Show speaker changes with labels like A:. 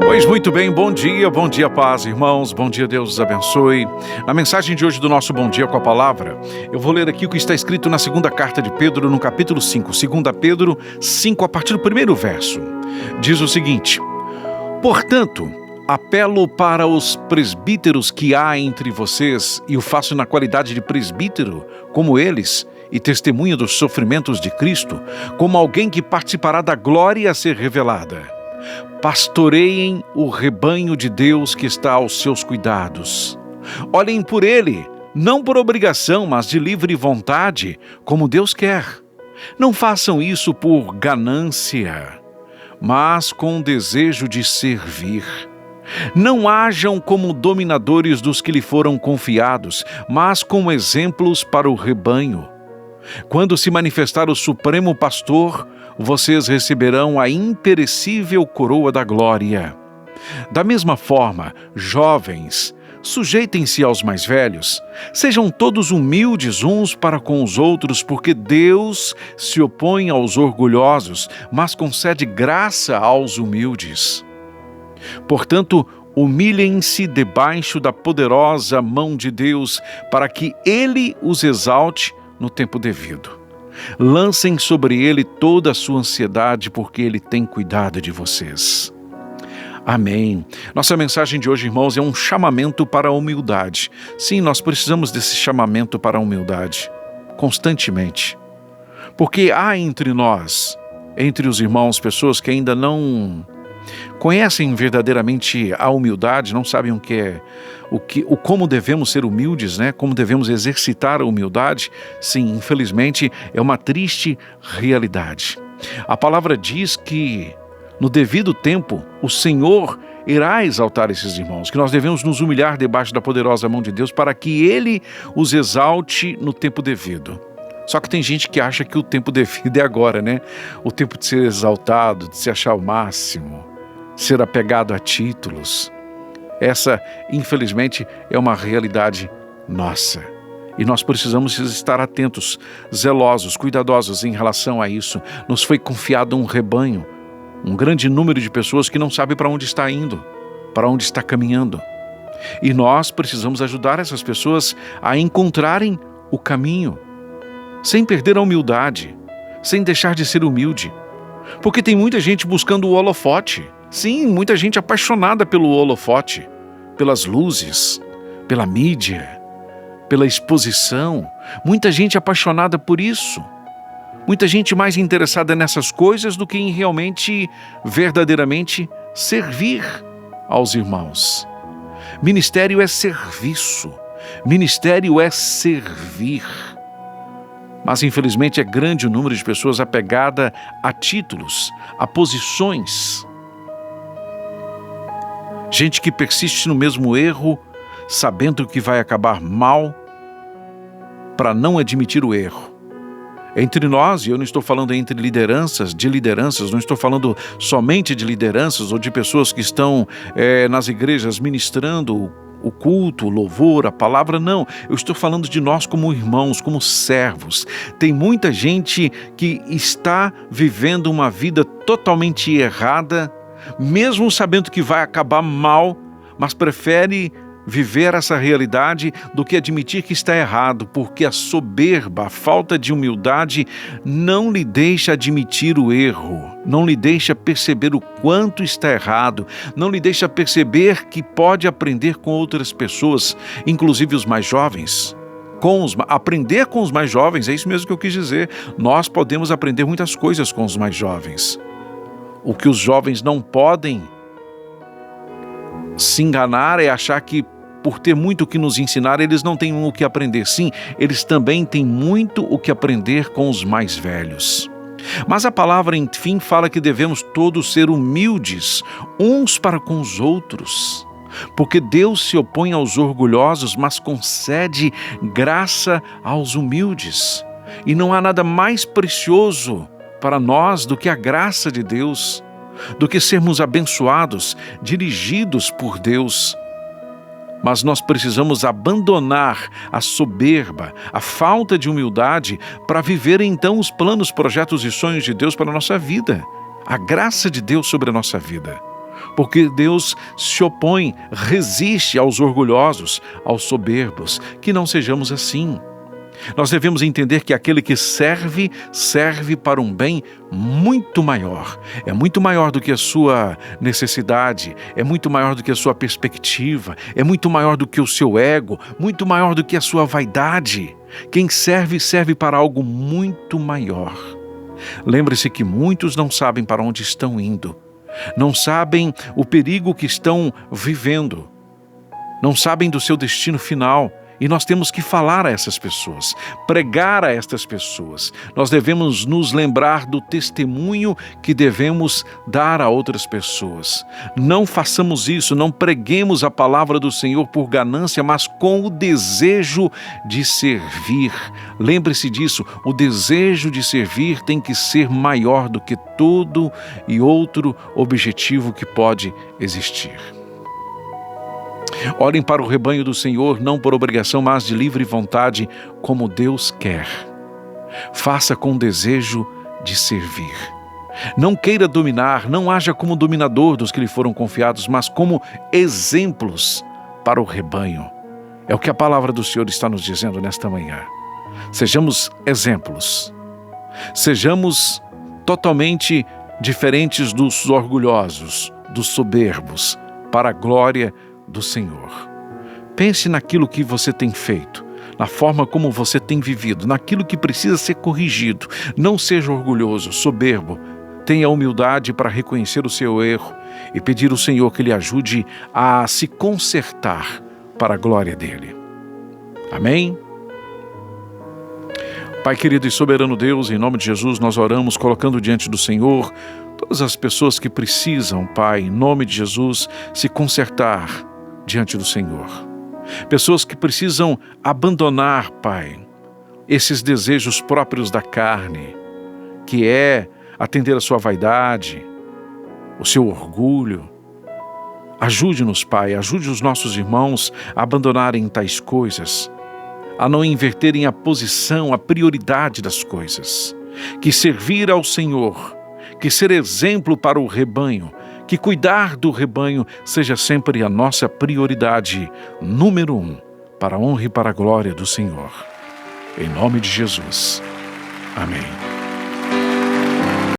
A: Pois muito bem, bom dia, paz, irmãos, bom dia, Deus os abençoe. Na mensagem de hoje do nosso Bom Dia com a Palavra, eu vou ler aqui o que está escrito na segunda carta de Pedro, no capítulo 5, 2 Pedro 5, a partir do primeiro verso. Diz o seguinte: portanto, apelo para os presbíteros que há entre vocês, e o faço na qualidade de presbítero, como eles, e testemunha dos sofrimentos de Cristo, como alguém que participará da glória a ser revelada. Pastoreiem o rebanho de Deus que está aos seus cuidados. Olhem por ele, não por obrigação, mas de livre vontade, como Deus quer. Não façam isso por ganância, mas com desejo de servir. Não hajam como dominadores dos que lhe foram confiados, mas como exemplos para o rebanho. Quando se manifestar o Supremo Pastor, vocês receberão a imperecível coroa da glória. Da mesma forma, jovens, sujeitem-se aos mais velhos. Sejam todos humildes uns para com os outros, porque Deus se opõe aos orgulhosos, mas concede graça aos humildes. Portanto, humilhem-se debaixo da poderosa mão de Deus, para que Ele os exalte no tempo devido. Lancem sobre Ele toda a sua ansiedade, porque Ele tem cuidado de vocês. Amém. Nossa mensagem de hoje, irmãos, é um chamamento para a humildade. Sim, nós precisamos desse chamamento para a humildade, constantemente. Porque há entre nós, entre os irmãos, pessoas que ainda não conhecem verdadeiramente a humildade, não sabem como devemos ser humildes, né? Como devemos exercitar a humildade. Sim, infelizmente, é uma triste realidade. A palavra diz que, no devido tempo, o Senhor irá exaltar esses irmãos, que nós devemos nos humilhar debaixo da poderosa mão de Deus para que Ele os exalte no tempo devido. Só que tem gente que acha que o tempo devido é agora, né? O tempo de ser exaltado, de se achar o máximo, ser apegado a títulos. Essa, infelizmente, é uma realidade nossa. E nós precisamos estar atentos, zelosos, cuidadosos em relação a isso. Nos foi confiado um rebanho, um grande número de pessoas que não sabe para onde está indo, para onde está caminhando. E nós precisamos ajudar essas pessoas a encontrarem o caminho, sem perder a humildade, sem deixar de ser humilde. Porque tem muita gente buscando o holofote. Sim, muita gente apaixonada pelo holofote, pelas luzes, pela mídia, pela exposição. Muita gente apaixonada por isso. Muita gente mais interessada nessas coisas do que em realmente, verdadeiramente, servir aos irmãos. Ministério é serviço. Ministério é servir. Mas, infelizmente, é grande o número de pessoas apegada a títulos, a posições. Gente que persiste no mesmo erro, sabendo que vai acabar mal, para não admitir o erro. Entre nós, e eu não estou falando entre de lideranças, não estou falando somente de lideranças ou de pessoas que estão nas igrejas ministrando o culto, o louvor, a palavra, não. Eu estou falando de nós como irmãos, como servos. Tem muita gente que está vivendo uma vida totalmente errada, mesmo sabendo que vai acabar mal, mas prefere viver essa realidade do que admitir que está errado, porque a soberba, a falta de humildade não lhe deixa admitir o erro, não lhe deixa perceber o quanto está errado, não lhe deixa perceber que pode aprender com outras pessoas, inclusive os mais jovens. Aprender com os mais jovens, é isso mesmo que eu quis dizer. Nós podemos aprender muitas coisas com os mais jovens. O que os jovens não podem se enganar é achar que, por ter muito o que nos ensinar, eles não têm o que aprender. Sim, eles também têm muito o que aprender com os mais velhos. Mas a palavra, enfim, fala que devemos todos ser humildes, uns para com os outros. Porque Deus se opõe aos orgulhosos, mas concede graça aos humildes. E não há nada mais precioso para nós do que a graça de Deus, do que sermos abençoados, dirigidos por Deus. Mas nós precisamos abandonar a soberba, a falta de humildade, para viver então os planos, projetos e sonhos de Deus para a nossa vida. A graça de Deus sobre a nossa vida. Porque Deus se opõe, resiste aos orgulhosos, aos soberbos. Que não sejamos assim. Nós devemos entender que aquele que serve, serve para um bem muito maior. É muito maior do que a sua necessidade, é muito maior do que a sua perspectiva, é muito maior do que o seu ego, muito maior do que a sua vaidade. Quem serve, serve para algo muito maior. Lembre-se que muitos não sabem para onde estão indo, não sabem o perigo que estão vivendo, não sabem do seu destino final. E nós temos que falar a essas pessoas, pregar a estas pessoas. Nós devemos nos lembrar do testemunho que devemos dar a outras pessoas. Não façamos isso, não preguemos a palavra do Senhor por ganância, mas com o desejo de servir. Lembre-se disso, o desejo de servir tem que ser maior do que todo e outro objetivo que pode existir. Orem para o rebanho do Senhor, não por obrigação, mas de livre vontade, como Deus quer. Faça com desejo de servir. Não queira dominar, não haja como dominador dos que lhe foram confiados, mas como exemplos para o rebanho. É o que a palavra do Senhor está nos dizendo nesta manhã. Sejamos exemplos. Sejamos totalmente diferentes dos orgulhosos, dos soberbos, para a glória do Senhor. Pense naquilo que você tem feito, na forma como você tem vivido, naquilo que precisa ser corrigido. Não seja orgulhoso, soberbo. Tenha humildade para reconhecer o seu erro e pedir ao Senhor que lhe ajude a se consertar para a glória dele. Amém? Pai querido e soberano Deus, em nome de Jesus, nós oramos colocando diante do Senhor todas as pessoas que precisam, Pai, em nome de Jesus, se consertar diante do Senhor. Pessoas que precisam abandonar, Pai, esses desejos próprios da carne, que é atender a sua vaidade, o seu orgulho. Ajude-nos, Pai, ajude os nossos irmãos a abandonarem tais coisas, a não inverterem a posição, a prioridade das coisas. Que servir ao Senhor, que ser exemplo para o rebanho, que cuidar do rebanho seja sempre a nossa prioridade número 1, para a honra e para a glória do Senhor. Em nome de Jesus. Amém.